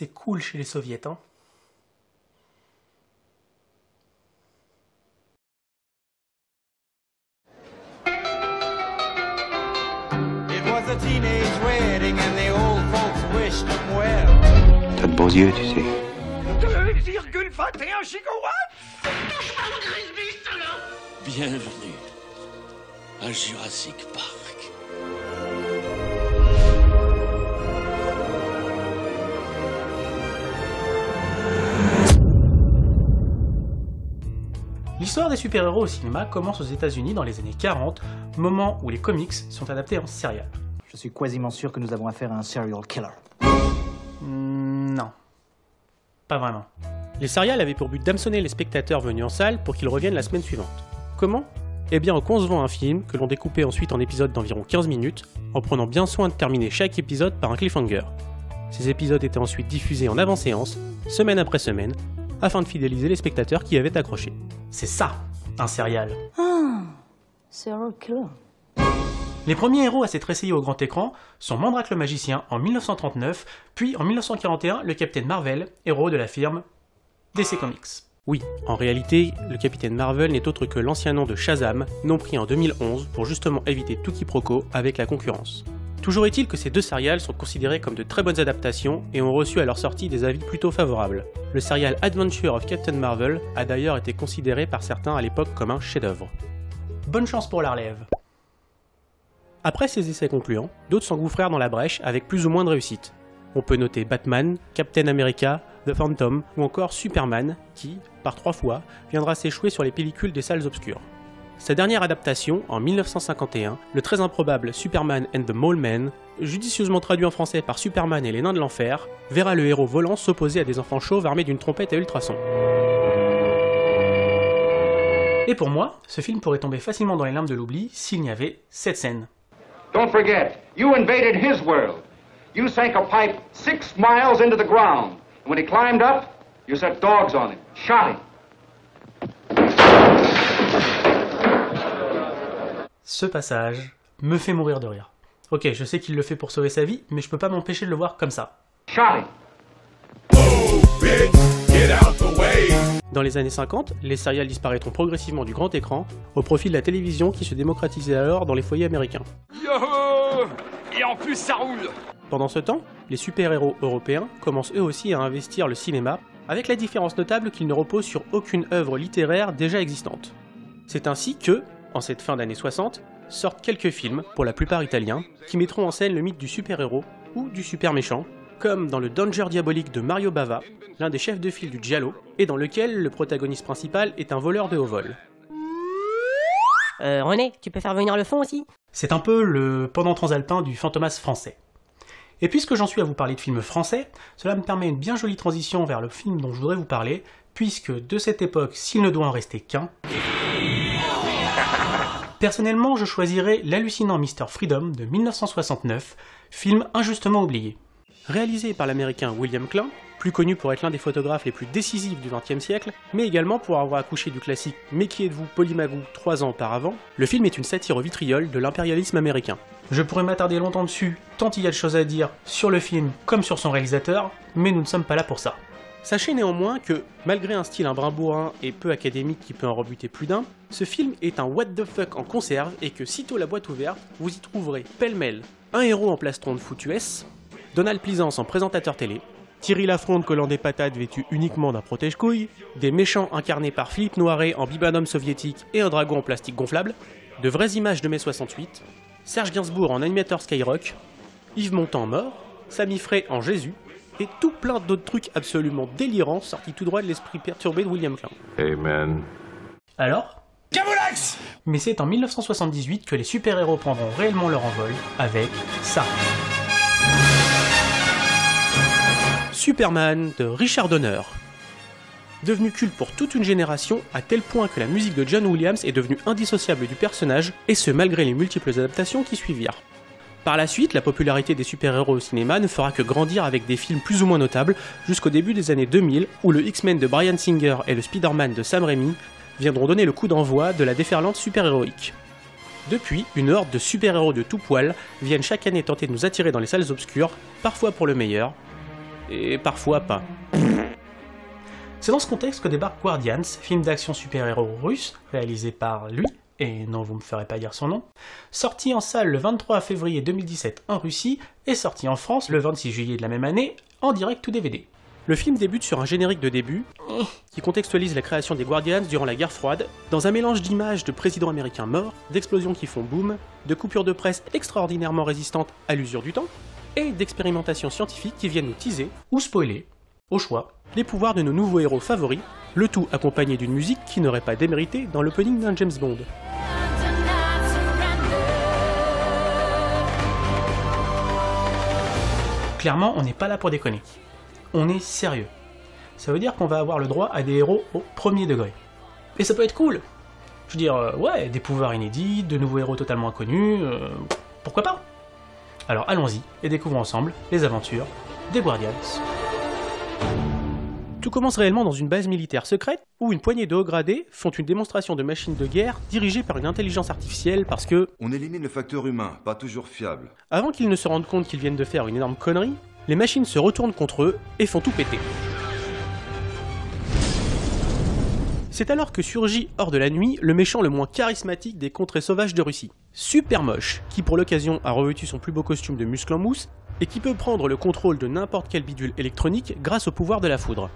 C'est cool chez les soviets, hein. It was a teenage wedding and the old folks wished them well. T'as de beaux yeux, tu sais. 2,21 gigawatts. Bienvenue à Jurassic Park. L'histoire des super-héros au cinéma commence aux États-Unis dans les années 40, moment où les comics sont adaptés en serial. Je suis quasiment sûr que nous avons affaire à un serial killer. Non. Pas vraiment. Les serials avaient pour but d'hameçonner les spectateurs venus en salle pour qu'ils reviennent la semaine suivante. Comment ? Eh bien en concevant un film que l'on découpait ensuite en épisodes d'environ 15 minutes, en prenant bien soin de terminer chaque épisode par un cliffhanger. Ces épisodes étaient ensuite diffusés en avant-séance, semaine après semaine, afin de fidéliser les spectateurs qui avaient accroché. C'est ça, un serial. Ah, serial killer. Les premiers héros à s'être essayés au grand écran sont Mandrake le magicien en 1939, puis en 1941 le Capitaine Marvel, héros de la firme DC Comics. Oui, en réalité, le Capitaine Marvel n'est autre que l'ancien nom de Shazam, nom pris en 2011 pour justement éviter tout quiproquo avec la concurrence. Toujours est-il que ces deux serials sont considérés comme de très bonnes adaptations et ont reçu à leur sortie des avis plutôt favorables. Le serial Adventure of Captain Marvel a d'ailleurs été considéré par certains à l'époque comme un chef-d'œuvre. Bonne chance pour la relève. Après ces essais concluants, d'autres s'engouffrèrent dans la brèche avec plus ou moins de réussite. On peut noter Batman, Captain America, The Phantom ou encore Superman qui, par 3 fois, viendra s'échouer sur les pellicules des salles obscures. Sa dernière adaptation, en 1951, le très improbable Superman and the Mole Men, judicieusement traduit en français par Superman et les nains de l'enfer, verra le héros volant s'opposer à des enfants chauves armés d'une trompette à ultrasons. Et pour moi, ce film pourrait tomber facilement dans les limbes de l'oubli s'il n'y avait cette scène. Don't forget, you invaded his world. You sank a pipe 6 miles into the ground. And when he climbed up, you set dogs on him, shot him. Ce passage me fait mourir de rire. Ok, je sais qu'il le fait pour sauver sa vie, mais je peux pas m'empêcher de le voir comme ça. Shot him. Dans les années 50, les serials disparaîtront progressivement du grand écran au profit de la télévision qui se démocratisait alors dans les foyers américains. Yo! Et en plus ça roule! Pendant ce temps, les super-héros européens commencent eux aussi à investir le cinéma, avec la différence notable qu'ils ne reposent sur aucune œuvre littéraire déjà existante. C'est ainsi que, en cette fin d'années 60, sortent quelques films, pour la plupart italiens, qui mettront en scène le mythe du super-héros ou du super-méchant, comme dans le Danger diabolique de Mario Bava, l'un des chefs de file du Giallo, et dans lequel le protagoniste principal est un voleur de haut vol. René, tu peux faire venir le fond aussi ? C'est un peu le pendant transalpin du Fantomas français. Et puisque j'en suis à vous parler de films français, cela me permet une bien jolie transition vers le film dont je voudrais vous parler, puisque de cette époque, s'il ne doit en rester qu'un, personnellement je choisirais l'hallucinant Mr. Freedom de 1969, film injustement oublié. Réalisé par l'américain William Klein, plus connu pour être l'un des photographes les plus décisifs du XXe siècle, mais également pour avoir accouché du classique Mais qui êtes-vous, Polymagou 3 ans auparavant, le film est une satire au vitriol de l'impérialisme américain. Je pourrais m'attarder longtemps dessus, tant il y a de choses à dire sur le film comme sur son réalisateur, mais nous ne sommes pas là pour ça. Sachez néanmoins que, malgré un style un brin bourrin et peu académique qui peut en rebuter plus d'un, ce film est un what the fuck en conserve et que sitôt la boîte ouverte, vous y trouverez pêle-mêle un héros en plastron de foutu S, Donald Pleasance en présentateur télé, Thierry Lafronde collant des patates vêtu uniquement d'un protège-couille, des méchants incarnés par Philippe Noiret en bibanhomme soviétique et un dragon en plastique gonflable, de vraies images de mai 68, Serge Gainsbourg en animateur Skyrock, Yves Montand mort, Samy Frey en Jésus, et tout plein d'autres trucs absolument délirants sortis tout droit de l'esprit perturbé de William Klein. Amen. Alors ? Camolax! Mais c'est en 1978 que les super-héros prendront réellement leur envol avec ça. Superman de Richard Donner. Devenu culte pour toute une génération, à tel point que la musique de John Williams est devenue indissociable du personnage, et ce malgré les multiples adaptations qui suivirent. Par la suite, la popularité des super-héros au cinéma ne fera que grandir avec des films plus ou moins notables, jusqu'au début des années 2000, où le X-Men de Bryan Singer et le Spider-Man de Sam Raimi viendront donner le coup d'envoi de la déferlante super-héroïque. Depuis, une horde de super-héros de tout poil viennent chaque année tenter de nous attirer dans les salles obscures, parfois pour le meilleur, et parfois pas. C'est dans ce contexte que débarque Guardians, film d'action super-héros russe, réalisé par lui, et non vous me ferez pas dire son nom, sorti en salle le 23 février 2017 en Russie, et sorti en France le 26 juillet de la même année, en direct ou DVD. Le film débute sur un générique de début, qui contextualise la création des Guardians durant la guerre froide, dans un mélange d'images de présidents américains morts, d'explosions qui font boum, de coupures de presse extraordinairement résistantes à l'usure du temps, et d'expérimentations scientifiques qui viennent nous teaser, Ou spoiler, au choix, les pouvoirs de nos nouveaux héros favoris, le tout accompagné d'une musique qui n'aurait pas démérité dans l'opening d'un James Bond. Clairement, on n'est pas là pour déconner. On est sérieux. Ça veut dire qu'on va avoir le droit à des héros au premier degré. Et ça peut être cool. Je veux dire, ouais, des pouvoirs inédits, de nouveaux héros totalement inconnus, pourquoi pas? Alors allons-y et découvrons ensemble les aventures des Guardians. Tout commence réellement dans une base militaire secrète, où une poignée de hauts gradés font une démonstration de machines de guerre dirigée par une intelligence artificielle parce que... On élimine le facteur humain, pas toujours fiable. Avant qu'ils ne se rendent compte qu'ils viennent de faire une énorme connerie, les machines se retournent contre eux et font tout péter. C'est alors que surgit hors de la nuit le méchant le moins charismatique des contrées sauvages de Russie, Supermoche, qui pour l'occasion a revêtu son plus beau costume de muscle en mousse et qui peut prendre le contrôle de n'importe quel bidule électronique grâce au pouvoir de la foudre.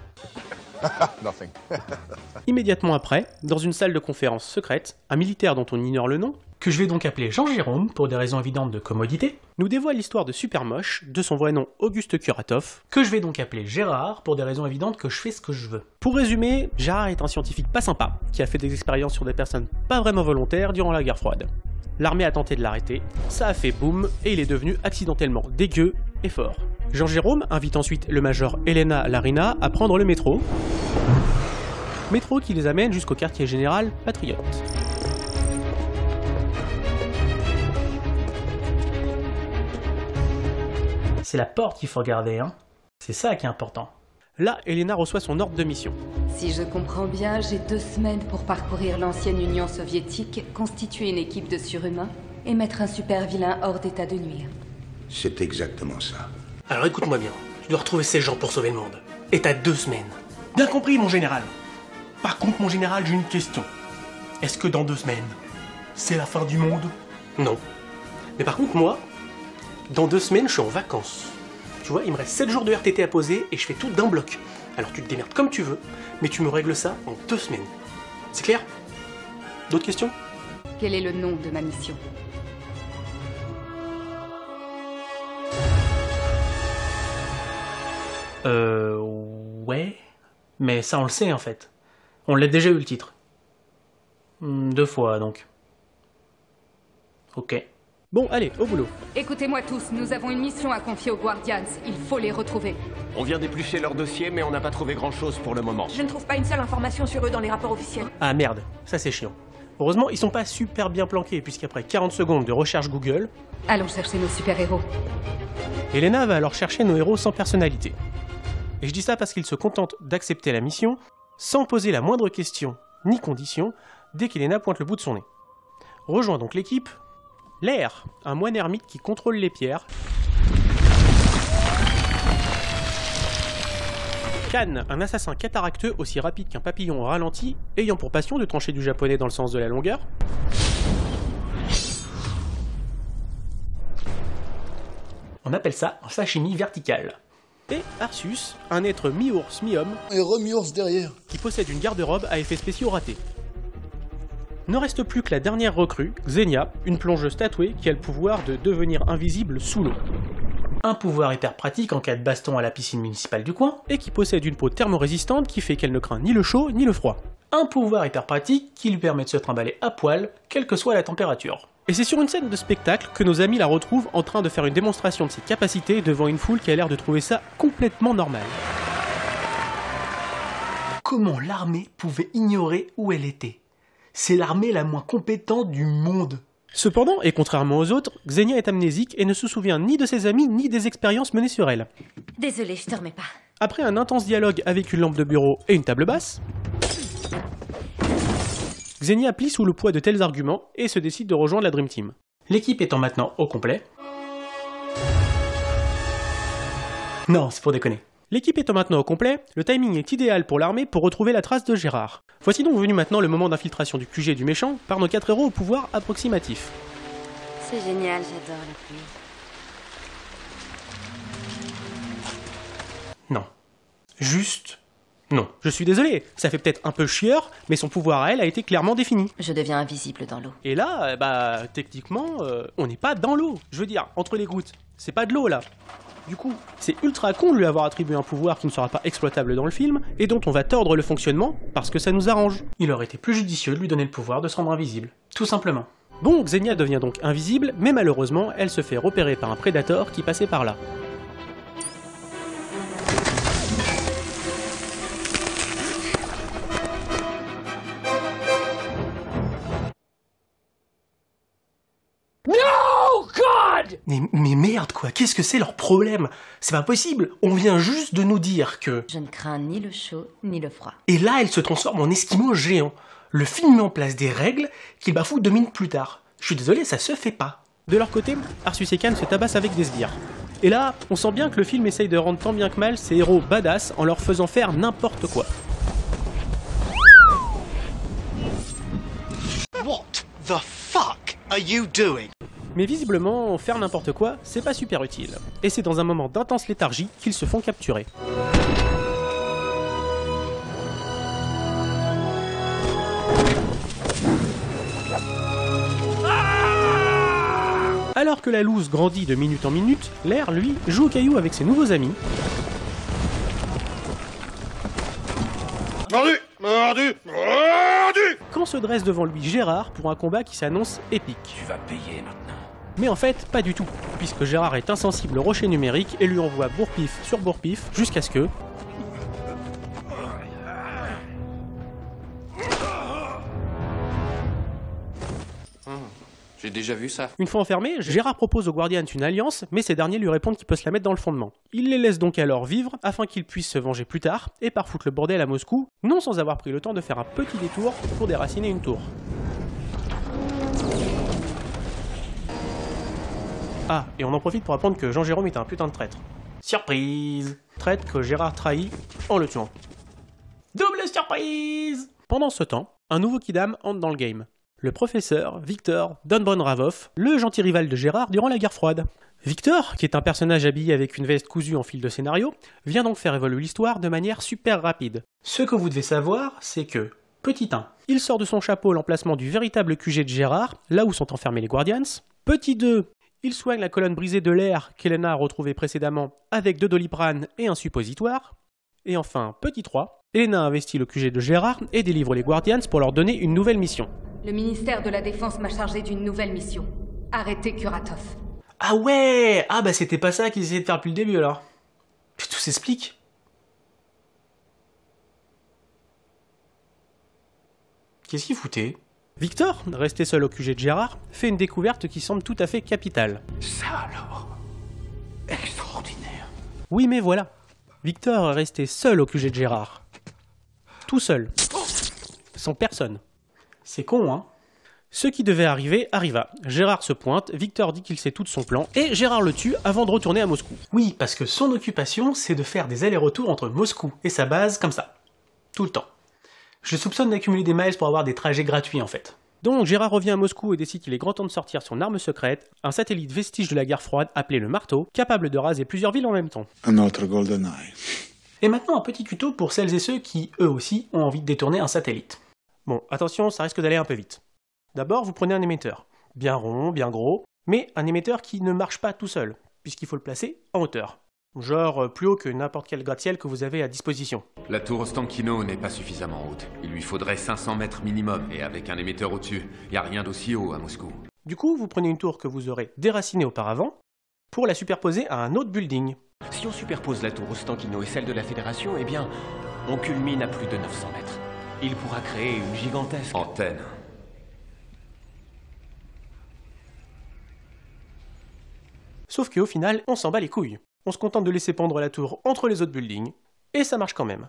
Immédiatement après, dans une salle de conférence secrète, un militaire dont on ignore le nom, que je vais donc appeler Jean-Jérôme pour des raisons évidentes de commodité, nous dévoile l'histoire de Supermoche, de son vrai nom Auguste Kuratov, que je vais donc appeler Gérard pour des raisons évidentes que je fais ce que je veux. Pour résumer, Gérard est un scientifique pas sympa, qui a fait des expériences sur des personnes pas vraiment volontaires durant la guerre froide. L'armée a tenté de l'arrêter, ça a fait boum, et il est devenu accidentellement dégueu et fort. Jean-Jérôme invite ensuite le major Elena Larina à prendre le métro, métro qui les amène jusqu'au quartier général Patriote. C'est la porte qu'il faut regarder, hein. C'est ça qui est important. Là, Elena reçoit son ordre de mission. Si je comprends bien, j'ai 2 semaines pour parcourir l'ancienne Union soviétique, constituer une équipe de surhumains et mettre un super vilain hors d'état de nuire. C'est exactement ça. Alors écoute-moi bien, tu dois retrouver ces gens pour sauver le monde. Et t'as 2 semaines. Bien compris, mon général. Par contre, mon général, j'ai une question. Est-ce que dans 2 semaines, c'est la fin du monde? Non. Mais par contre, moi, dans 2 semaines, je suis en vacances. Tu vois, il me reste 7 jours de RTT à poser et je fais tout d'un bloc. Alors tu te démerdes comme tu veux, mais tu me règles ça en 2 semaines. C'est clair? D'autres questions? Quel est le nom de ma mission? Ouais. Mais ça on le sait en fait. On l'a déjà eu le titre. 2 fois donc. Ok. Bon, allez, au boulot. Écoutez-moi tous, nous avons une mission à confier aux Guardians. Il faut les retrouver. On vient d'éplucher leur dossier, mais on n'a pas trouvé grand-chose pour le moment. Je ne trouve pas une seule information sur eux dans les rapports officiels. Ah merde, ça c'est chiant. Heureusement, ils sont pas super bien planqués, puisqu'après 40 secondes de recherche Google... Allons chercher nos super-héros. Elena va alors chercher nos héros sans personnalité. Et je dis ça parce qu'ils se contentent d'accepter la mission, sans poser la moindre question ni condition, dès qu'Elena pointe le bout de son nez. Rejoint donc l'équipe... L'air, un moine ermite qui contrôle les pierres. Kan, un assassin cataracteux aussi rapide qu'un papillon au ralenti, ayant pour passion de trancher du japonais dans le sens de la longueur. On appelle ça un sashimi vertical. Et Arsus, un être mi-ours, mi-homme, et remi-ours derrière, qui possède une garde-robe à effets spéciaux ratés. Ne reste plus que la dernière recrue, Xenia, une plongeuse tatouée qui a le pouvoir de devenir invisible sous l'eau. Un pouvoir hyper pratique en cas de baston à la piscine municipale du coin, et qui possède une peau thermorésistante qui fait qu'elle ne craint ni le chaud ni le froid. Un pouvoir hyper pratique qui lui permet de se trimballer à poil, quelle que soit la température. Et c'est sur une scène de spectacle que nos amis la retrouvent en train de faire une démonstration de ses capacités devant une foule qui a l'air de trouver ça complètement normal. Comment l'armée pouvait ignorer où elle était? C'est l'armée la moins compétente du monde. Cependant, et contrairement aux autres, Xenia est amnésique et ne se souvient ni de ses amis ni des expériences menées sur elle. Désolée, je te remets pas. Après un intense dialogue avec une lampe de bureau et une table basse, Xenia plie sous le poids de tels arguments et se décide de rejoindre la Dream Team. L'équipe étant maintenant au complet... Non, c'est pour déconner. L'équipe étant maintenant au complet, le timing est idéal pour l'armée pour retrouver la trace de Gérard. Voici donc venu maintenant le moment d'infiltration du QG du méchant par nos 4 héros au pouvoir approximatif. C'est génial, j'adore la pluie. Non. Juste... non. Je suis désolé, ça fait peut-être un peu chieur, mais son pouvoir à elle a été clairement défini. Je deviens invisible dans l'eau. Et là, techniquement, on n'est pas dans l'eau. Je veux dire, entre les gouttes, c'est pas de l'eau là. Du coup, c'est ultra con de lui avoir attribué un pouvoir qui ne sera pas exploitable dans le film, et dont on va tordre le fonctionnement parce que ça nous arrange. Il aurait été plus judicieux de lui donner le pouvoir de se rendre invisible. Tout simplement. Bon, Xenia devient donc invisible, mais malheureusement, elle se fait repérer par un prédateur qui passait par là. Mais merde quoi, qu'est-ce que c'est leur problème? C'est pas possible, on vient juste de nous dire que... Je ne crains ni le chaud, ni le froid. Et là, elle se transforme en esquimau géant. Le film met en place des règles qu'il bafoue 2 minutes plus tard. Je suis désolé, ça se fait pas. De leur côté, Arsus et Khan se tabassent avec des sbires. Et là, on sent bien que le film essaye de rendre tant bien que mal ses héros badass en leur faisant faire n'importe quoi. What the fuck are you doing? Mais visiblement, faire n'importe quoi, c'est pas super utile. Et c'est dans un moment d'intense léthargie qu'ils se font capturer. Alors que la loose grandit de minute en minute, l'air, lui, joue au caillou avec ses nouveaux amis. Mordu! Mordu! Mordu! Quand se dresse devant lui Gérard pour un combat qui s'annonce épique. Tu vas payer maintenant. Mais en fait, pas du tout, puisque Gérard est insensible au rocher numérique et lui envoie bourre-pif sur bourre-pif jusqu'à ce que... J'ai déjà vu ça. Une fois enfermé, Gérard propose aux Guardians une alliance, mais ces derniers lui répondent qu'il peut se la mettre dans le fondement. Il les laisse donc alors vivre, afin qu'ils puissent se venger plus tard, et par foutre le bordel à Moscou, non sans avoir pris le temps de faire un petit détour pour déraciner une tour. Ah, et on en profite pour apprendre que Jean-Jérôme est un putain de traître. Surprise! Traître que Gérard trahit en le tuant. Double surprise! Pendant ce temps, un nouveau kidam entre dans le game. Le professeur Victor Don Bonravov, le gentil rival de Gérard durant la guerre froide. Victor, qui est un personnage habillé avec une veste cousue en fil de scénario, vient donc faire évoluer l'histoire de manière super rapide. Ce que vous devez savoir, c'est que, petit 1, il sort de son chapeau l'emplacement du véritable QG de Gérard, là où sont enfermés les Guardians. Petit 2, il soigne la colonne brisée de l'air qu'Elena a retrouvée précédemment avec 2 Doliprane et un suppositoire. Et enfin, petit 3, Elena investit le QG de Gérard et délivre les Guardians pour leur donner une nouvelle mission. Le ministère de la Défense m'a chargé d'une nouvelle mission. Arrêter Kuratov. Ah ouais! Ah bah c'était pas ça qu'ils essayaient de faire depuis le début alors. Puis tout s'explique. Qu'est-ce qu'il foutait? Victor, resté seul au QG de Gérard, fait une découverte qui semble tout à fait capitale. Ça alors? Extraordinaire. Oui mais voilà. Victor est resté seul au QG de Gérard. Tout seul. Sans personne. C'est con, hein? Ce qui devait arriver arriva. Gérard se pointe, Victor dit qu'il sait tout de son plan, et Gérard le tue avant de retourner à Moscou. Oui, parce que son occupation, c'est de faire des allers-retours entre Moscou et sa base comme ça. Tout le temps. Je soupçonne d'accumuler des miles pour avoir des trajets gratuits en fait. Donc Gérard revient à Moscou et décide qu'il est grand temps de sortir son arme secrète, un satellite vestige de la guerre froide appelé le Marteau, capable de raser plusieurs villes en même temps. Un autre GoldenEye. Et maintenant un petit tuto pour celles et ceux qui, eux aussi, ont envie de détourner un satellite. Bon, attention, ça risque d'aller un peu vite. D'abord, vous prenez un émetteur. Bien rond, bien gros, mais un émetteur qui ne marche pas tout seul, puisqu'il faut le placer en hauteur. Genre plus haut que n'importe quel gratte-ciel que vous avez à disposition. La tour Ostankino n'est pas suffisamment haute. Il lui faudrait 500 mètres minimum, et avec un émetteur au-dessus, y a rien d'aussi haut à Moscou. Du coup, vous prenez une tour que vous aurez déracinée auparavant, pour la superposer à un autre building. Si on superpose la tour Ostankino et celle de la Fédération, eh bien, on culmine à plus de 900 mètres. Il pourra créer une gigantesque antenne. Sauf qu'au final, on s'en bat les couilles. On se contente de laisser pendre la tour entre les autres buildings, et ça marche quand même.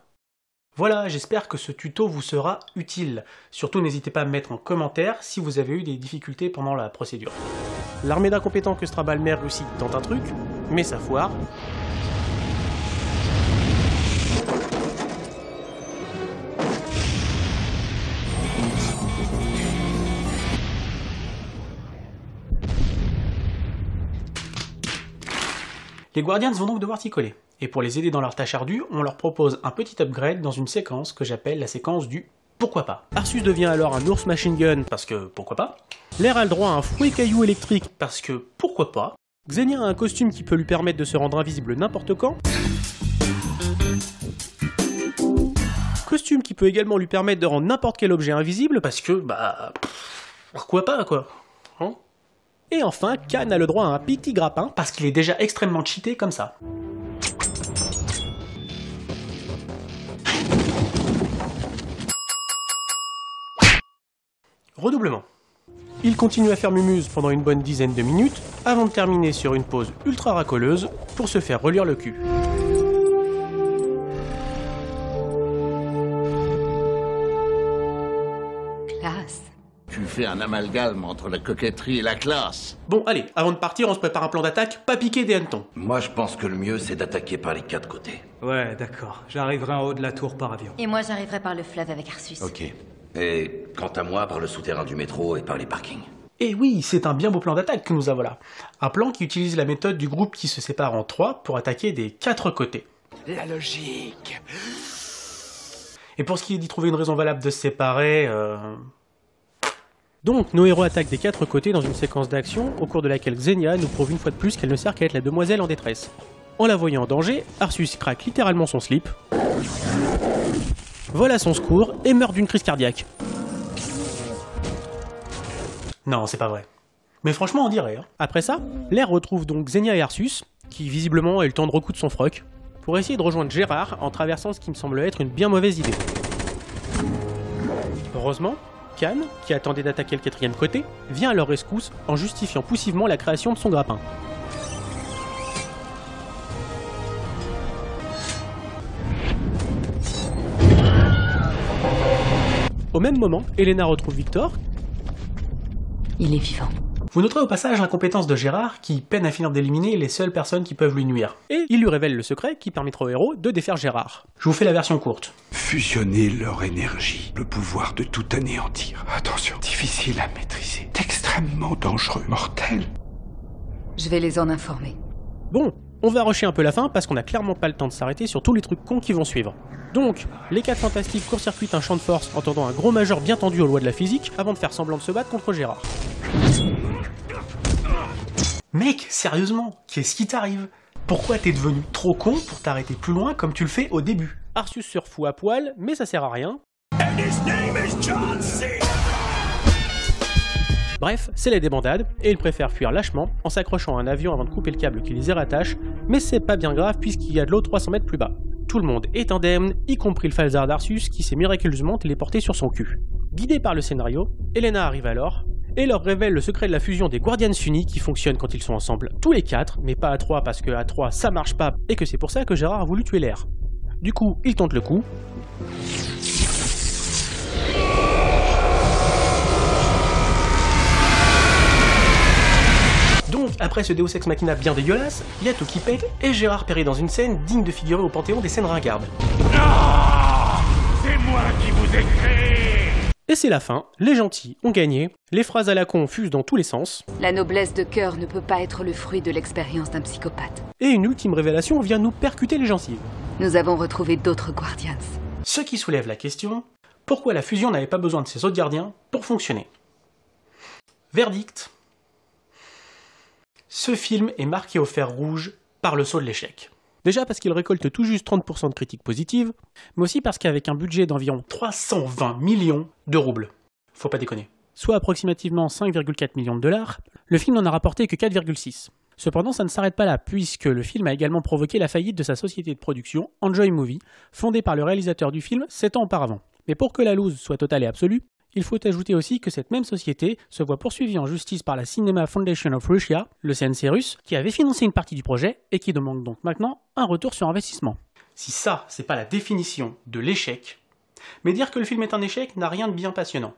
Voilà, j'espère que ce tuto vous sera utile. Surtout n'hésitez pas à me mettre en commentaire si vous avez eu des difficultés pendant la procédure. L'armée d'incompétents que Strabalmer réussit tente un truc, mais ça foire. Les Guardians vont donc devoir s'y coller. Et pour les aider dans leur tâche ardue, on leur propose un petit upgrade dans une séquence que j'appelle la séquence du pourquoi pas. Arsus devient alors un ours machine gun, parce que pourquoi pas. L'air a le droit à un fouet caillou électrique, parce que pourquoi pas. Xenia a un costume qui peut lui permettre de se rendre invisible n'importe quand. Costume qui peut également lui permettre de rendre n'importe quel objet invisible, parce que, pourquoi pas, quoi. Hein? Et enfin, Khan a le droit à un petit grappin, parce qu'il est déjà extrêmement cheaté comme ça. Redoublement. Il continue à faire mumuse pendant une bonne dizaine de minutes, avant de terminer sur une pause ultra racoleuse pour se faire relire le cul. Classe. Tu fais un amalgame entre la coquetterie et la classe. Bon, allez, avant de partir, on se prépare un plan d'attaque, pas piquer des hannetons. Moi, je pense que le mieux, c'est d'attaquer par les 4 côtés. Ouais, d'accord. J'arriverai en haut de la tour par avion. Et moi, j'arriverai par le fleuve avec Arsus. Ok. Et quant à moi, par le souterrain du métro et par les parkings. Et oui, c'est un bien beau plan d'attaque que nous avons là. Un plan qui utilise la méthode du groupe qui se sépare en 3 pour attaquer des 4 côtés. La logique. Et pour ce qui est d'y trouver une raison valable de se séparer... Donc, nos héros attaquent des 4 côtés dans une séquence d'action au cours de laquelle Xenia nous prouve une fois de plus qu'elle ne sert qu'à être la demoiselle en détresse. En la voyant en danger, Arsus craque littéralement son slip, vole à son secours et meurt d'une crise cardiaque. Non, c'est pas vrai. Mais franchement, on dirait. Hein. Après ça, L'air retrouve donc Xenia et Arsus, qui visiblement a eu le temps de recoudre son froc, pour essayer de rejoindre Gérard en traversant ce qui me semble être une bien mauvaise idée. Heureusement, Khan, qui attendait d'attaquer le 4e côté, vient à leur rescousse en justifiant poussivement la création de son grappin. Au même moment, Elena retrouve Victor. Il est vivant. Vous noterez au passage l'incompétence de Gérard qui peine à finir d'éliminer les seules personnes qui peuvent lui nuire. Et il lui révèle le secret qui permettra au héros de défaire Gérard. Je vous fais la version courte. Fusionner leur énergie, le pouvoir de tout anéantir. Attention, difficile à maîtriser, extrêmement dangereux, mortel. Je vais les en informer. Bon, on va rusher un peu la fin parce qu'on a clairement pas le temps de s'arrêter sur tous les trucs cons qui vont suivre. Donc, les 4 fantastiques court-circuitent un champ de force en tendant un gros majeur bien tendu aux lois de la physique avant de faire semblant de se battre contre Gérard. Mec, sérieusement, qu'est-ce qui t'arrive? Pourquoi t'es devenu trop con pour t'arrêter plus loin comme tu le fais au début? Arsus se refout à poil, mais ça sert à rien. Bref, c'est la débandade, et ils préfèrent fuir lâchement en s'accrochant à un avion avant de couper le câble qui les y rattache, mais c'est pas bien grave puisqu'il y a de l'eau 300 mètres plus bas. Tout le monde est indemne, y compris le falzar d'Arsus qui s'est miraculeusement téléporté sur son cul. Guidée par le scénario, Elena arrive alors, et leur révèle le secret de la fusion des Guardians unis qui fonctionne quand ils sont ensemble tous les 4, mais pas à 3 parce que à 3 ça marche pas et que c'est pour ça que Gérard a voulu tuer L'air. Du coup, il tente le coup. Donc, après ce Deus Ex Machina bien dégueulasse, il y a tout qui pète et Gérard périt dans une scène digne de figurer au panthéon des scènes ringardes. Non, c'est moi qui vous ai créé. Et c'est la fin, les gentils ont gagné, les phrases à la con fusent dans tous les sens. La noblesse de cœur ne peut pas être le fruit de l'expérience d'un psychopathe. Et une ultime révélation vient nous percuter les gencives. Nous avons retrouvé d'autres Guardians. Ce qui soulève la question, pourquoi la fusion n'avait pas besoin de ses autres gardiens pour fonctionner? Verdict. Ce film est marqué au fer rouge par le sceau de l'échec. Déjà parce qu'il récolte tout juste 30% de critiques positives, mais aussi parce qu'avec un budget d'environ 320 millions de roubles, faut pas déconner, soit approximativement 5,4 millions de dollars, le film n'en a rapporté que 4,6. Cependant, ça ne s'arrête pas là, puisque le film a également provoqué la faillite de sa société de production, Enjoy Movie, fondée par le réalisateur du film 7 ans auparavant. Mais pour que la loose soit totale et absolue, il faut ajouter aussi que cette même société se voit poursuivie en justice par la Cinema Foundation of Russia, le CNC russe, qui avait financé une partie du projet et qui demande donc maintenant un retour sur investissement. Si ça, c'est pas la définition de l'échec, mais dire que le film est un échec n'a rien de bien passionnant.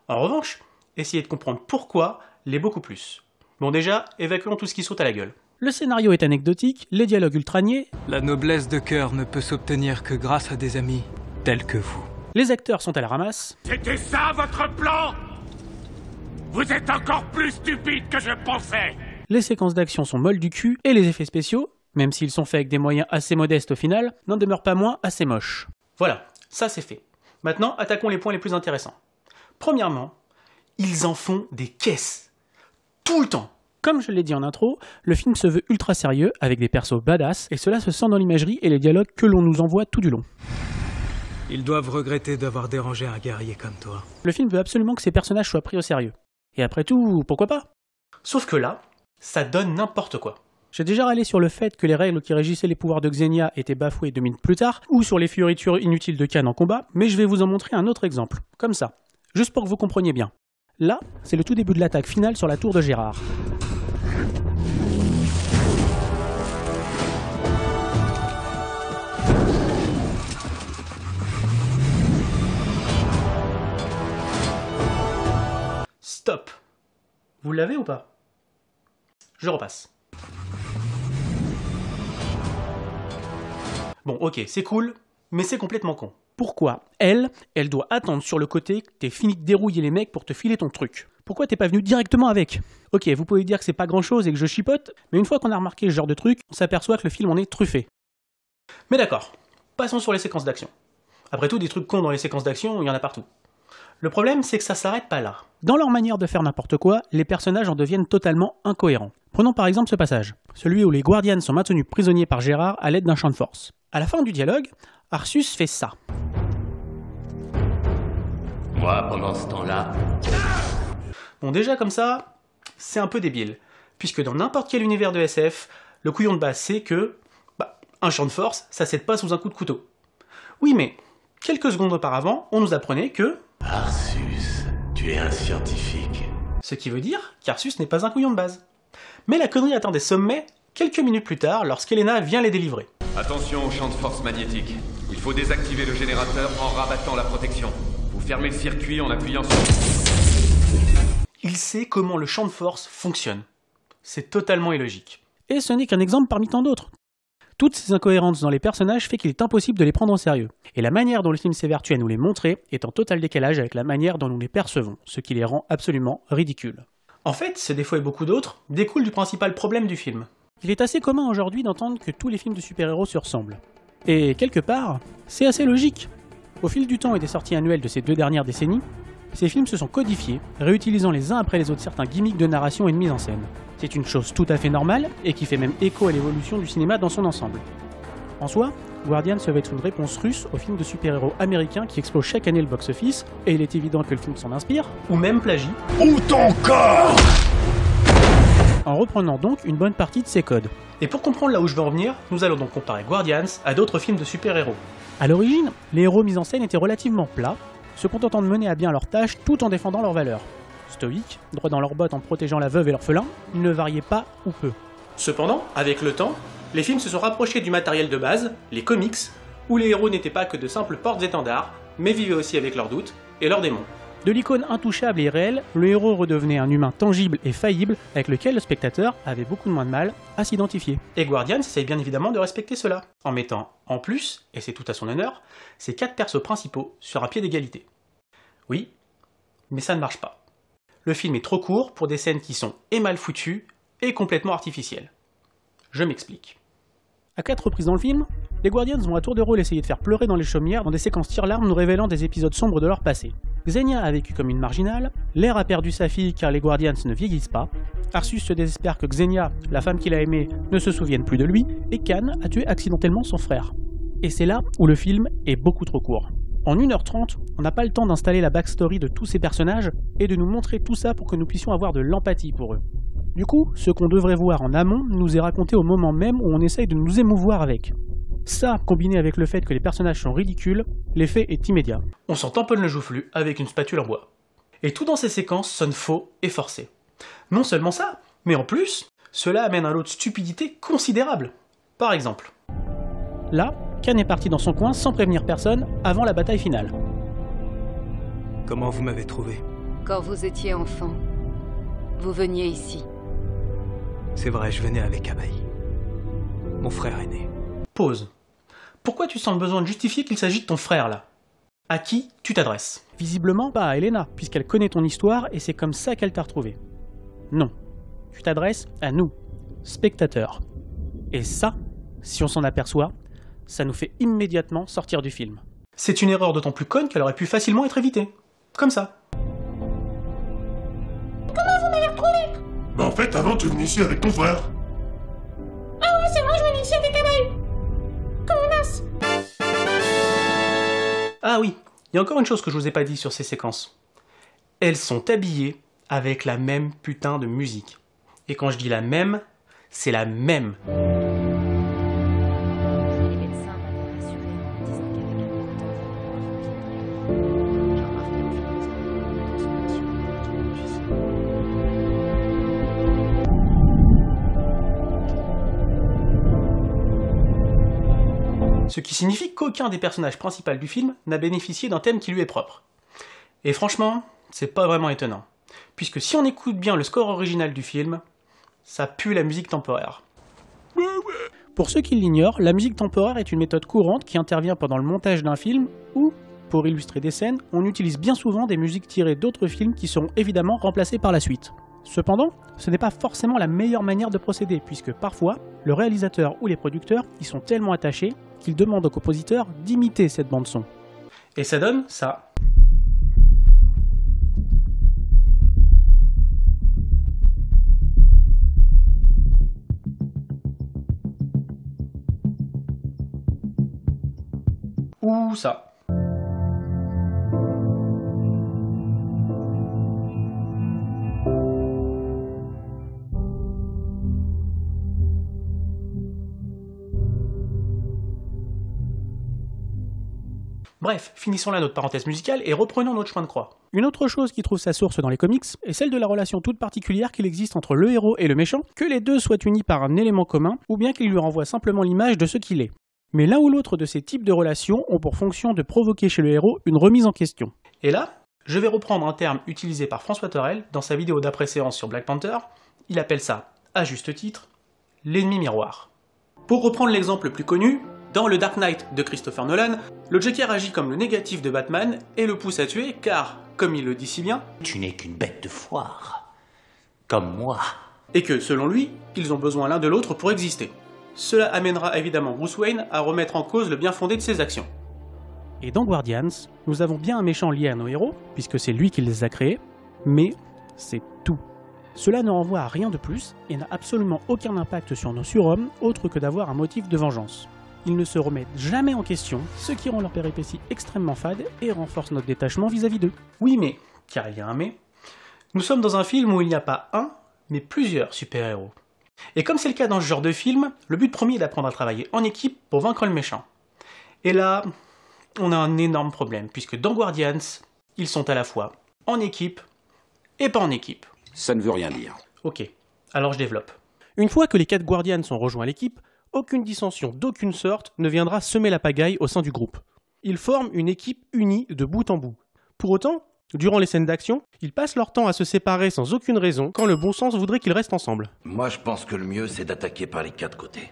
En revanche, essayer de comprendre pourquoi l'est beaucoup plus. Bon déjà, évacuons tout ce qui saute à la gueule. Le scénario est anecdotique, les dialogues ultra niais. La noblesse de cœur ne peut s'obtenir que grâce à des amis tels que vous. Les acteurs sont à la ramasse. C'était ça votre plan? Vous êtes encore plus stupide que je pensais. Les séquences d'action sont molles du cul et les effets spéciaux, même s'ils sont faits avec des moyens assez modestes au final, n'en demeurent pas moins assez moches. Voilà, ça c'est fait. Maintenant, attaquons les points les plus intéressants. Premièrement, ils en font des caisses. Tout le temps. Comme je l'ai dit en intro, le film se veut ultra sérieux, avec des persos badass, et cela se sent dans l'imagerie et les dialogues que l'on nous envoie tout du long. Ils doivent regretter d'avoir dérangé un guerrier comme toi. Le film veut absolument que ces personnages soient pris au sérieux. Et après tout, pourquoi pas? Sauf que là, ça donne n'importe quoi. J'ai déjà râlé sur le fait que les règles qui régissaient les pouvoirs de Xenia étaient bafouées 2 minutes plus tard, ou sur les fioritures inutiles de Khan en combat, mais je vais vous en montrer un autre exemple, comme ça, juste pour que vous compreniez bien. Là, c'est le tout début de l'attaque finale sur la tour de Gérard. Stop. Vous l'avez ou pas? Je repasse. Bon, ok, c'est cool, mais c'est complètement con. Pourquoi elle doit attendre sur le côté que t'aies fini de dérouiller les mecs pour te filer ton truc? Pourquoi t'es pas venu directement avec? Ok, vous pouvez dire que c'est pas grand chose et que je chipote, mais une fois qu'on a remarqué ce genre de truc, on s'aperçoit que le film en est truffé. Mais d'accord, passons sur les séquences d'action. Après tout, des trucs cons dans les séquences d'action, il y en a partout. Le problème, c'est que ça s'arrête pas là. Dans leur manière de faire n'importe quoi, les personnages en deviennent totalement incohérents. Prenons par exemple ce passage, celui où les Guardians sont maintenus prisonniers par Gérard à l'aide d'un champ de force. À la fin du dialogue, Arsus fait ça. Moi, pendant ce temps-là... Bon, déjà comme ça, c'est un peu débile, puisque dans n'importe quel univers de SF, le couillon de base c'est que, un champ de force, ça cède pas sous un coup de couteau. Oui, mais quelques secondes auparavant, on nous apprenait que... Arsus, tu es un scientifique. Ce qui veut dire qu'Arsus n'est pas un couillon de base. Mais la connerie atteint des sommets quelques minutes plus tard, lorsqu'Elena vient les délivrer. Attention au champ de force magnétique. Il faut désactiver le générateur en rabattant la protection. Vous fermez le circuit en appuyant sur... Il sait comment le champ de force fonctionne. C'est totalement illogique. Et ce n'est qu'un exemple parmi tant d'autres. Toutes ces incohérences dans les personnages fait qu'il est impossible de les prendre en sérieux. Et la manière dont le film s'évertue à nous les montrer est en total décalage avec la manière dont nous les percevons, ce qui les rend absolument ridicules. En fait, ce défaut et beaucoup d'autres découlent du principal problème du film. Il est assez commun aujourd'hui d'entendre que tous les films de super-héros se ressemblent. Et quelque part, c'est assez logique. Au fil du temps et des sorties annuelles de ces 2 dernières décennies, ces films se sont codifiés, réutilisant les uns après les autres certains gimmicks de narration et de mise en scène. C'est une chose tout à fait normale, et qui fait même écho à l'évolution du cinéma dans son ensemble. En soi, Guardians se veut être une réponse russe aux films de super-héros américains qui explosent chaque année le box-office, et il est évident que le film s'en inspire, ou même plagie. Ou ton corps! En reprenant donc une bonne partie de ses codes. Et pour comprendre là où je veux en venir, nous allons donc comparer Guardians à d'autres films de super-héros. A l'origine, les héros mis en scène étaient relativement plats, se contentant de mener à bien leurs tâches tout en défendant leurs valeurs. Stoïques, droits dans leurs bottes en protégeant la veuve et l'orphelin, ils ne variaient pas ou peu. Cependant, avec le temps, les films se sont rapprochés du matériel de base, les comics, où les héros n'étaient pas que de simples portes-étendards, mais vivaient aussi avec leurs doutes et leurs démons. De l'icône intouchable et irréelle, le héros redevenait un humain tangible et faillible avec lequel le spectateur avait beaucoup moins de mal à s'identifier. Et Guardians essaye bien évidemment de respecter cela, en mettant en plus, et c'est tout à son honneur, ses 4 persos principaux sur un pied d'égalité. Oui, mais ça ne marche pas. Le film est trop court pour des scènes qui sont et mal foutues et complètement artificielles. Je m'explique. À 4 reprises dans le film, les Guardians vont à tour de rôle essayer de faire pleurer dans les chaumières dans des séquences tire-larmes nous révélant des épisodes sombres de leur passé. Xenia a vécu comme une marginale, L'air a perdu sa fille car les Guardians ne vieillissent pas, Arsus se désespère que Xenia, la femme qu'il a aimée, ne se souvienne plus de lui, et Khan a tué accidentellement son frère. Et c'est là où le film est beaucoup trop court. En 1h30, on n'a pas le temps d'installer la backstory de tous ces personnages et de nous montrer tout ça pour que nous puissions avoir de l'empathie pour eux. Du coup, ce qu'on devrait voir en amont nous est raconté au moment même où on essaye de nous émouvoir avec. Ça, combiné avec le fait que les personnages sont ridicules, l'effet est immédiat. On s'en tamponne le joufflu avec une spatule en bois. Et tout dans ces séquences sonne faux et forcé. Non seulement ça, mais en plus, cela amène un lot de stupidité considérable. Par exemple, là, Khan est parti dans son coin sans prévenir personne avant la bataille finale. Comment vous m'avez trouvé? Quand vous étiez enfant, vous veniez ici. C'est vrai, je venais avec Abaï. Mon frère aîné. Pause. Pourquoi tu sens le besoin de justifier qu'il s'agit de ton frère là? À qui tu t'adresses? Visiblement pas à Elena, puisqu'elle connaît ton histoire et c'est comme ça qu'elle t'a retrouvé. Non. Tu t'adresses à nous, spectateurs. Et ça, si on s'en aperçoit, ça nous fait immédiatement sortir du film. C'est une erreur d'autant plus conne qu'elle aurait pu facilement être évitée. Comme ça. Comment vous m'avez retrouvé? Bah en fait, avant, tu venais ici avec ton frère. Ah ouais, c'est vrai, je venais ici avec Anaï. Connasse. Ah oui, il y a encore une chose que je vous ai pas dit sur ces séquences. Elles sont habillées avec la même putain de musique. Et quand je dis la même, c'est la même. Ce qui signifie qu'aucun des personnages principaux du film n'a bénéficié d'un thème qui lui est propre. Et franchement, c'est pas vraiment étonnant, puisque si on écoute bien le score original du film, ça pue la musique temporaire. Pour ceux qui l'ignorent, la musique temporaire est une méthode courante qui intervient pendant le montage d'un film où, pour illustrer des scènes, on utilise bien souvent des musiques tirées d'autres films qui seront évidemment remplacées par la suite. Cependant, ce n'est pas forcément la meilleure manière de procéder, puisque parfois, le réalisateur ou les producteurs y sont tellement attachés qu'ils demandent au compositeur d'imiter cette bande-son. Et ça donne ça. Ou ça. Bref, finissons là notre parenthèse musicale et reprenons notre chemin de croix. Une autre chose qui trouve sa source dans les comics est celle de la relation toute particulière qu'il existe entre le héros et le méchant, que les deux soient unis par un élément commun, ou bien qu'il lui renvoie simplement l'image de ce qu'il est. Mais l'un ou l'autre de ces types de relations ont pour fonction de provoquer chez le héros une remise en question. Et là, je vais reprendre un terme utilisé par François Torel dans sa vidéo d'après-séance sur Black Panther. Il appelle ça, à juste titre, l'ennemi miroir. Pour reprendre l'exemple le plus connu, dans le Dark Knight de Christopher Nolan, le Joker agit comme le négatif de Batman et le pousse à tuer car, comme il le dit si bien, « Tu n'es qu'une bête de foire, comme moi. » Et que, selon lui, ils ont besoin l'un de l'autre pour exister. Cela amènera évidemment Bruce Wayne à remettre en cause le bien fondé de ses actions. Et dans Guardians, nous avons bien un méchant lié à nos héros, puisque c'est lui qui les a créés, mais c'est tout. Cela ne renvoie à rien de plus et n'a absolument aucun impact sur nos surhommes autre que d'avoir un motif de vengeance. Ils ne se remettent jamais en question, ce qui rend leur péripétie extrêmement fade et renforce notre détachement vis-à-vis d'eux. Oui mais, car il y a un mais, nous sommes dans un film où il n'y a pas un, mais plusieurs super-héros. Et comme c'est le cas dans ce genre de film, le but premier est d'apprendre à travailler en équipe pour vaincre le méchant. Et là, on a un énorme problème, puisque dans Guardians, ils sont à la fois en équipe et pas en équipe. Ça ne veut rien dire. Ok, alors je développe. Une fois que les 4 Guardians sont rejoints à l'équipe, aucune dissension d'aucune sorte ne viendra semer la pagaille au sein du groupe. Ils forment une équipe unie de bout en bout. Pour autant, durant les scènes d'action, ils passent leur temps à se séparer sans aucune raison, quand le bon sens voudrait qu'ils restent ensemble. Moi, je pense que le mieux, c'est d'attaquer par les 4 côtés.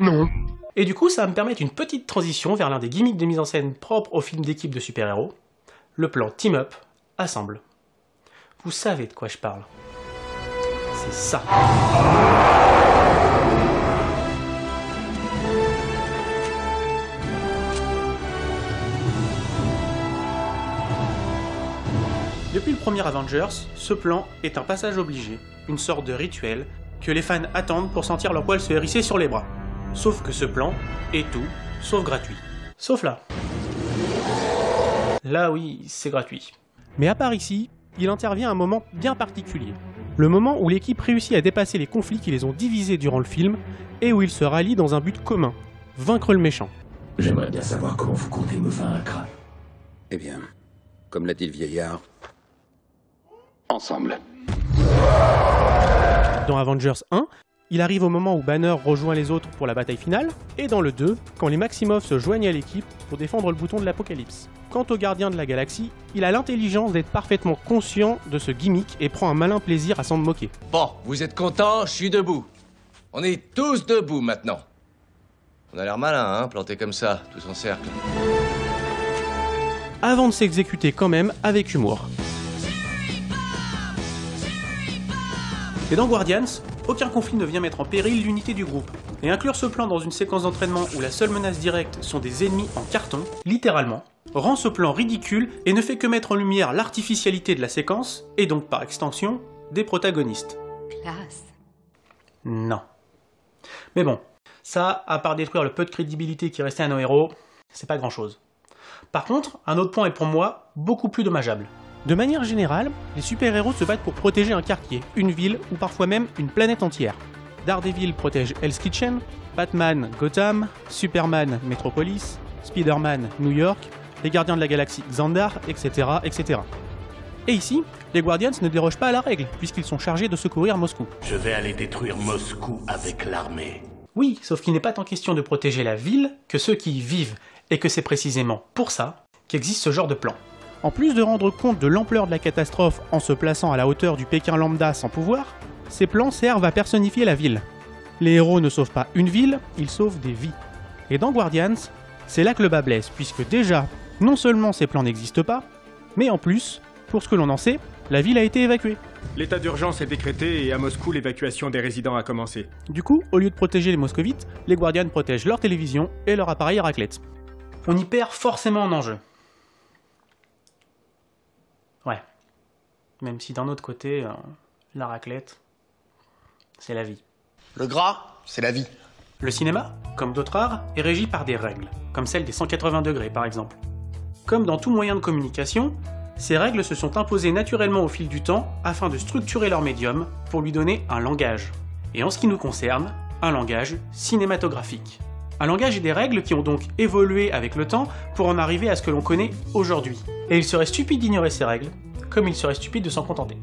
Non. Et du coup, ça va me permettre une petite transition vers l'un des gimmicks de mise en scène propres aux films d'équipe de super-héros, le plan team-up, assemble. Vous savez de quoi je parle. C'est ça. Depuis le premier Avengers, ce plan est un passage obligé, une sorte de rituel que les fans attendent pour sentir leur poil se hérisser sur les bras. Sauf que ce plan est tout, sauf gratuit. Sauf là. Là oui, c'est gratuit. Mais à part ici, il intervient à un moment bien particulier. Le moment où l'équipe réussit à dépasser les conflits qui les ont divisés durant le film, et où ils se rallient dans un but commun, vaincre le méchant. J'aimerais bien savoir comment vous comptez me vaincre. Eh bien, comme l'a dit le vieillard, ensemble. Dans Avengers 1, il arrive au moment où Banner rejoint les autres pour la bataille finale, et dans le 2, quand les Maximoff se joignent à l'équipe pour défendre le bouton de l'Apocalypse. Quant au gardien de la galaxie, il a l'intelligence d'être parfaitement conscient de ce gimmick et prend un malin plaisir à s'en moquer. Bon, vous êtes contents, je suis debout. On est tous debout maintenant. On a l'air malin, hein, planté comme ça, tous en cercle. Avant de s'exécuter quand même avec humour. Et dans Guardians, aucun conflit ne vient mettre en péril l'unité du groupe. Et inclure ce plan dans une séquence d'entraînement où la seule menace directe sont des ennemis en carton, littéralement, rend ce plan ridicule et ne fait que mettre en lumière l'artificialité de la séquence, et donc par extension, des protagonistes. Classe. Non. Mais bon, ça, à part détruire le peu de crédibilité qui restait à nos héros, c'est pas grand chose. Par contre, un autre point est pour moi beaucoup plus dommageable. De manière générale, les super-héros se battent pour protéger un quartier, une ville ou parfois même une planète entière. Daredevil protège Hell's Kitchen, Batman Gotham, Superman Metropolis, Spider-Man New York, les Gardiens de la Galaxie Xandar, etc., etc. Et ici, les Guardians ne dérogent pas à la règle, puisqu'ils sont chargés de secourir Moscou. Je vais aller détruire Moscou avec l'armée. Oui, sauf qu'il n'est pas tant question de protéger la ville que ceux qui y vivent, et que c'est précisément pour ça qu'existe ce genre de plan. En plus de rendre compte de l'ampleur de la catastrophe en se plaçant à la hauteur du Pékin lambda sans pouvoir, ces plans servent à personnifier la ville. Les héros ne sauvent pas une ville, ils sauvent des vies. Et dans Guardians, c'est là que le bas blesse, puisque déjà, non seulement ces plans n'existent pas, mais en plus, pour ce que l'on en sait, la ville a été évacuée. L'état d'urgence est décrété et à Moscou, l'évacuation des résidents a commencé. Du coup, au lieu de protéger les moscovites, les Guardians protègent leur télévision et leur appareil à raclette. On y perd forcément en enjeu. Ouais. Même si d'un autre côté, la raclette, c'est la vie. Le gras, c'est la vie. Le cinéma, comme d'autres arts, est régi par des règles, comme celle des 180 degrés par exemple. Comme dans tout moyen de communication, ces règles se sont imposées naturellement au fil du temps afin de structurer leur médium pour lui donner un langage. Et en ce qui nous concerne, un langage cinématographique. Un langage et des règles qui ont donc évolué avec le temps pour en arriver à ce que l'on connaît aujourd'hui. Et il serait stupide d'ignorer ces règles, comme il serait stupide de s'en contenter.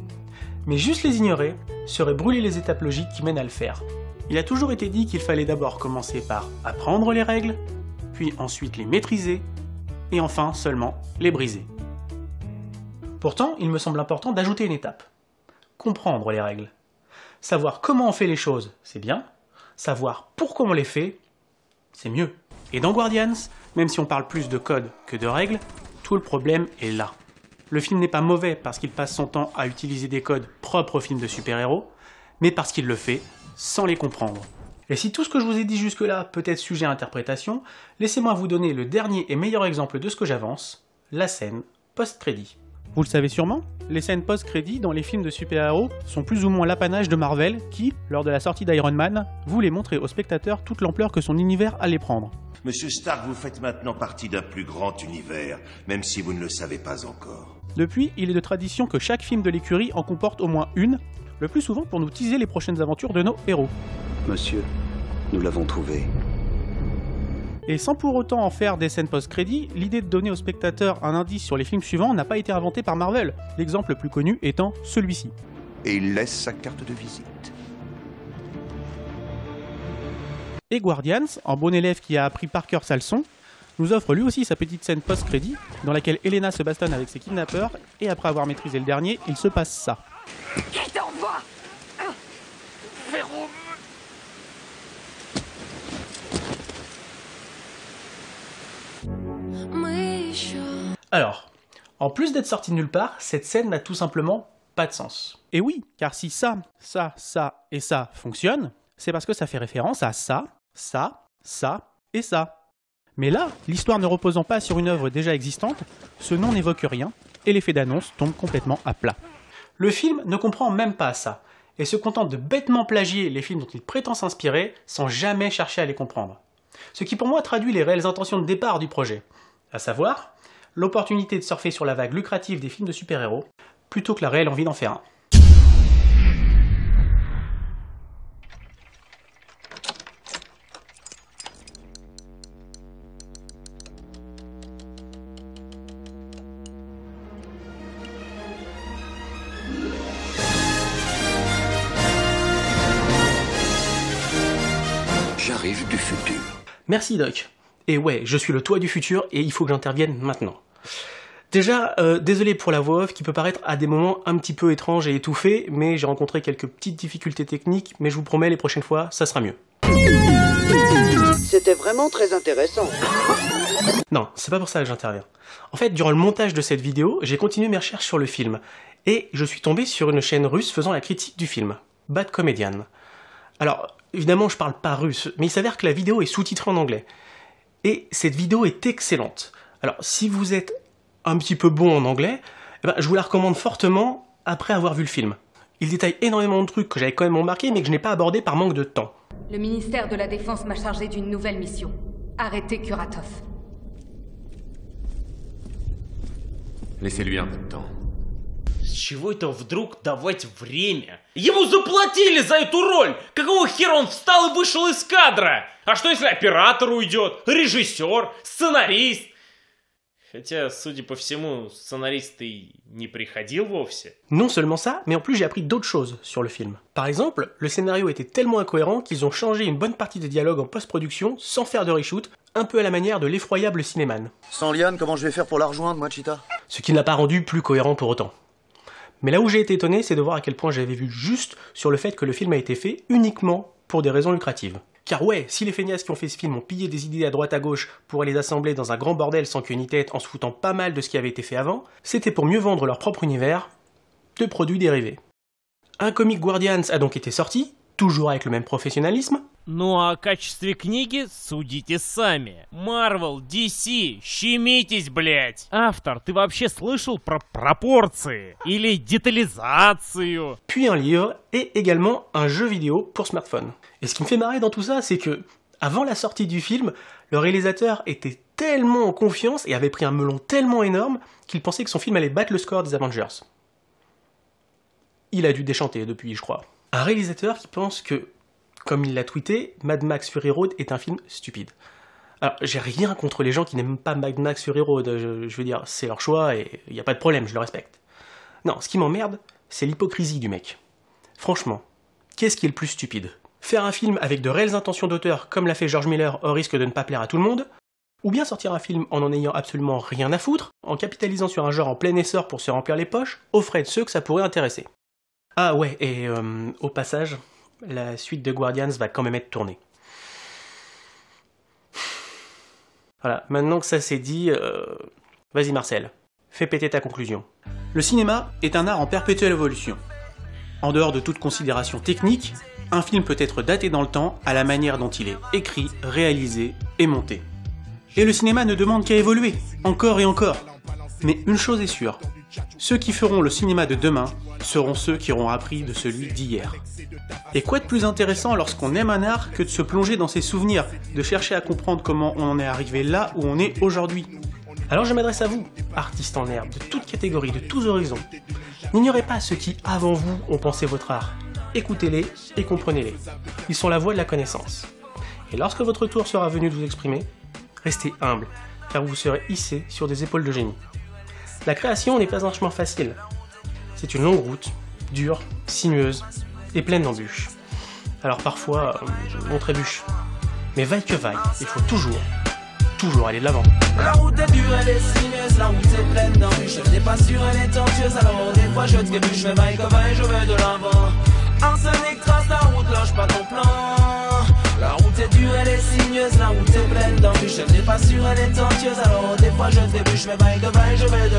Mais juste les ignorer serait brûler les étapes logiques qui mènent à le faire. Il a toujours été dit qu'il fallait d'abord commencer par apprendre les règles, puis ensuite les maîtriser, et enfin seulement les briser. Pourtant, il me semble important d'ajouter une étape. Comprendre les règles. Savoir comment on fait les choses, c'est bien. Savoir pourquoi on les fait, c'est mieux. Et dans Guardians, même si on parle plus de code que de règles, tout le problème est là. Le film n'est pas mauvais parce qu'il passe son temps à utiliser des codes propres aux films de super-héros, mais parce qu'il le fait sans les comprendre. Et si tout ce que je vous ai dit jusque-là peut être sujet à interprétation, laissez-moi vous donner le dernier et meilleur exemple de ce que j'avance, la scène post-crédit. Vous le savez sûrement, les scènes post-crédit dans les films de super-héros sont plus ou moins l'apanage de Marvel qui, lors de la sortie d'Iron Man, voulait montrer aux spectateurs toute l'ampleur que son univers allait prendre. Monsieur Stark, vous faites maintenant partie d'un plus grand univers, même si vous ne le savez pas encore. Depuis, il est de tradition que chaque film de l'écurie en comporte au moins une, le plus souvent pour nous teaser les prochaines aventures de nos héros. Monsieur, nous l'avons trouvé. Et sans pour autant en faire des scènes post-crédit, l'idée de donner aux spectateurs un indice sur les films suivants n'a pas été inventée par Marvel, l'exemple le plus connu étant celui-ci. Et il laisse sa carte de visite. Et Guardians, en bon élève qui a appris par cœur sa leçon, nous offre lui aussi sa petite scène post-crédit, dans laquelle Helena se bastonne avec ses kidnappeurs, et après avoir maîtrisé le dernier, il se passe ça. Qui t'envoie Véro. Alors, en plus d'être sorti de nulle part, cette scène n'a tout simplement pas de sens. Et oui, car si ça et ça fonctionnent, c'est parce que ça fait référence à ça et ça. Mais là, l'histoire ne reposant pas sur une œuvre déjà existante, ce nom n'évoque rien, et l'effet d'annonce tombe complètement à plat. Le film ne comprend même pas ça, et se contente de bêtement plagier les films dont il prétend s'inspirer, sans jamais chercher à les comprendre. Ce qui pour moi traduit les réelles intentions de départ du projet, à savoir l'opportunité de surfer sur la vague lucrative des films de super-héros, plutôt que la réelle envie d'en faire un. J'arrive du futur. Merci Doc. Et ouais, je suis le toi du futur et il faut que j'intervienne maintenant. Déjà, désolé pour la voix off qui peut paraître à des moments un petit peu étrange et étouffée, mais j'ai rencontré quelques petites difficultés techniques, mais je vous promets, les prochaines fois, ça sera mieux. C'était vraiment très intéressant. Non, c'est pas pour ça que j'interviens. En fait, durant le montage de cette vidéo, j'ai continué mes recherches sur le film, et je suis tombé sur une chaîne russe faisant la critique du film, Bad Comedian. Alors, évidemment, je parle pas russe, mais il s'avère que la vidéo est sous-titrée en anglais. Et cette vidéo est excellente. Alors, si vous êtes un petit peu bon en anglais, eh ben, je vous la recommande fortement après avoir vu le film. Il détaille énormément de trucs que j'avais quand même remarqué, mais que je n'ai pas abordé par manque de temps. Le ministère de la Défense m'a chargé d'une nouvelle mission. Arrêter Kuratov. Laissez-lui un peu de temps. С чего это вдруг давать время? Ему заплатили за эту роль! Какого хера он встал и вышел из кадра? А что если оператор уйдет, режиссер, сценарист? Хотя, судя по всему, сценарист и не приходил вовсе. Non seulement ça, mais en plus j'ai appris d'autres choses sur le film. Par exemple, le scénario était tellement incohérent qu'ils ont changé une bonne partie des dialogues en post-production sans faire de reshoot, un peu à la manière de l'effroyable Cinéman. Sans Liane, comment je vais faire pour la rejoindre, moi, Cheetah? Ce qui ne l'a pas rendu plus cohérent pour autant. Mais là où j'ai été étonné, c'est de voir à quel point j'avais vu juste sur le fait que le film a été fait uniquement pour des raisons lucratives. Car ouais, si les feignasses qui ont fait ce film ont pillé des idées à droite à gauche pour les assembler dans un grand bordel sans queue ni tête en se foutant pas mal de ce qui avait été fait avant, c'était pour mieux vendre leur propre univers de produits dérivés. Un comic Guardians a donc été sorti, toujours avec le même professionnalisme. Ну а о качестве книги судите сами. Marvel, DC, щемитесь, блять. Автор, ты вообще слышал про пропорции? Или детализацию? Puis un livre et également un jeu vidéo pour smartphone. Et ce qui me fait marrer dans tout ça, c'est que, avant la sortie du film, le réalisateur était tellement en confiance et avait pris un melon tellement énorme qu'il pensait que son film allait battre le score des Avengers. Il a dû déchanter depuis, je crois. Un réalisateur qui pense que, comme il l'a tweeté, Mad Max Fury Road est un film stupide. Alors, j'ai rien contre les gens qui n'aiment pas Mad Max Fury Road, je veux dire, c'est leur choix et il n'y a pas de problème, je le respecte. Non, ce qui m'emmerde, c'est l'hypocrisie du mec. Franchement, qu'est-ce qui est le plus stupide? Faire un film avec de réelles intentions d'auteur, comme l'a fait George Miller, au risque de ne pas plaire à tout le monde, ou bien sortir un film en ayant absolument rien à foutre, en capitalisant sur un genre en plein essor pour se remplir les poches, aux frais de ceux que ça pourrait intéresser. Ah ouais, et au passage, la suite de Guardians va quand même être tournée. Voilà, maintenant que ça c'est dit, vas-y Marcel, fais péter ta conclusion. Le cinéma est un art en perpétuelle évolution. En dehors de toute considération technique, un film peut être daté dans le temps à la manière dont il est écrit, réalisé et monté. Et le cinéma ne demande qu'à évoluer, encore et encore. Mais une chose est sûre, ceux qui feront le cinéma de demain seront ceux qui auront appris de celui d'hier. Et quoi de plus intéressant lorsqu'on aime un art que de se plonger dans ses souvenirs, de chercher à comprendre comment on en est arrivé là où on est aujourd'hui. Alors je m'adresse à vous, artistes en herbe, de toutes catégories, de tous horizons. N'ignorez pas ceux qui, avant vous, ont pensé votre art. Écoutez-les et comprenez-les. Ils sont la voix de la connaissance. Et lorsque votre tour sera venu de vous exprimer, restez humble, car vous serez hissé sur des épaules de génie. La création n'est pas un chemin facile. C'est une longue route, dure, sinueuse et pleine d'embûches. Alors parfois, on trébuche. Mais vaille que vaille, il faut toujours aller de l'avant. La route est dure, elle est sinueuse, la route est pleine d'embûches. Je n'ai pas sûr, elle est tortueuse, alors des fois je trébuche, mais vaille que vaille, je vais de l'avant. Arsenic trace la route, lâche pas ton plan. La route est dure, elle est sinueuse, la route est pleine d'embûches. Je n'ai pas sûr, elle est tortueuse, alors des fois je trébuche, mais vaille que vaille, je vais de